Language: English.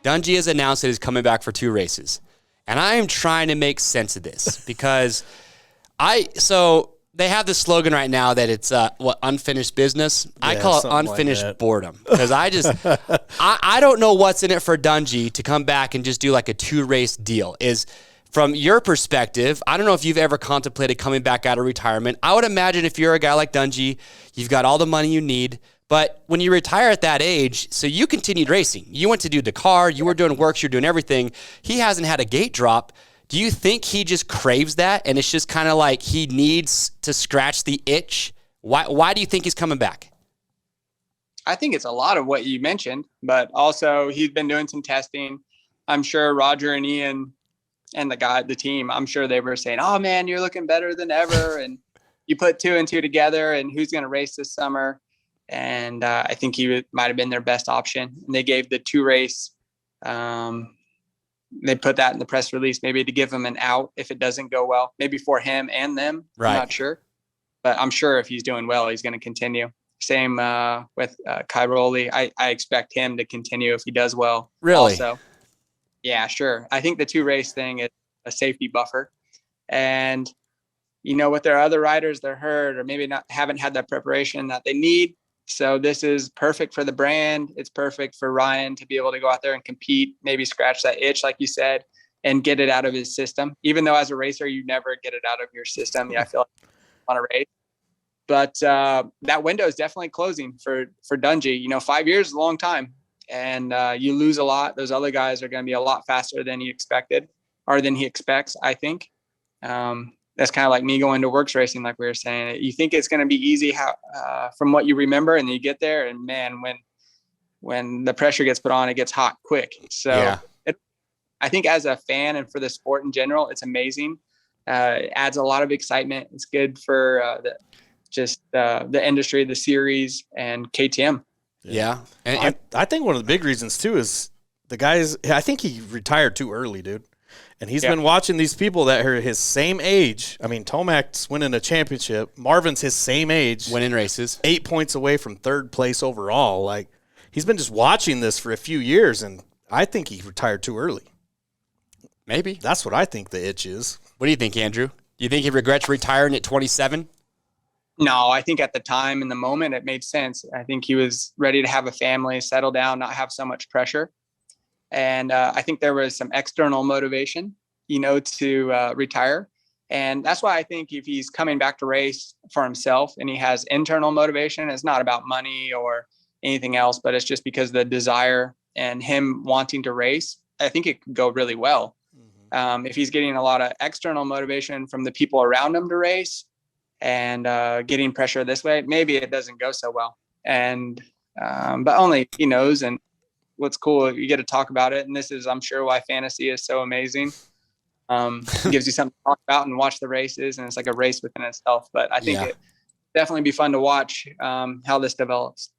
Dungey has announced that he's coming back for 2 races. And I am trying to make sense of this because so they have this slogan right now that it's unfinished business. Yeah, I call it unfinished boredom because I don't know what's in it for Dungey to come back and just do like a 2-race deal. Is from your perspective, I don't know if you've ever contemplated coming back out of retirement. I would imagine if you're a guy like Dungey, you've got all the money you need. But when you retire at that age, so you continued racing. You went to do Dakar. You were doing works. You're doing everything. He hasn't had a gate drop. Do you think he just craves that, and it's just kind of like he needs to scratch the itch? Why do you think he's coming back? I think it's a lot of what you mentioned, but also he's been doing some testing. I'm sure Roger and Ian and the team, I'm sure they were saying, oh, man, you're looking better than ever. And you put 2 and 2 together, and who's going to race this summer? And I think he might have been their best option. And they gave the 2-race. They put that in the press release, maybe to give him an out if it doesn't go well, maybe for him and them. Right. I'm not sure. But I'm sure if he's doing well, he's going to continue. Same with Cairoli. I expect him to continue if he does well. Really? Also. Yeah, sure. I think the 2-race thing is a safety buffer. And, with their other riders, they're hurt or maybe haven't had that preparation that they need. So this is perfect for the brand. It's perfect for Ryan to be able to go out there and compete, maybe scratch that itch, like you said, and get it out of his system. Even though as a racer, you never get it out of your system. Yeah, I feel like on a race. But that window is definitely closing for Dungey. 5 years is a long time. And you lose a lot. Those other guys are going to be a lot faster than he expected or than he expects, I think. That's kind of like me going to works racing, like we were saying. You think it's going to be easy from what you remember, and then you get there, and man, when the pressure gets put on, it gets hot quick. So yeah. I think as a fan and for the sport in general, it's amazing. It adds a lot of excitement. It's good for the industry, the series, and KTM. Yeah. And I think one of the big reasons, too, is I think he retired too early, dude. And he's been watching these people that are his same age. I mean, Tomac's winning a championship. Marvin's his same age. Winning races. 8 points away from 3rd place overall. Like, he's been just watching this for a few years, and I think he retired too early. Maybe. That's what I think the itch is. What do you think, Andrew? Do you think he regrets retiring at 27? No, I think at the time, in the moment, it made sense. I think he was ready to have a family, settle down, not have so much pressure. And I think there was some external motivation, to retire. And that's why I think if he's coming back to race for himself and he has internal motivation, it's not about money or anything else, but it's just because the desire and him wanting to race, I think it could go really well. Mm-hmm. If he's getting a lot of external motivation from the people around him to race and getting pressure this way, maybe it doesn't go so well. And but only he knows. And what's cool, you get to talk about it. And this is, I'm sure, why fantasy is so amazing. It gives you something to talk about and watch the races, and it's like a race within itself. But I think it definitely be fun to watch how this develops.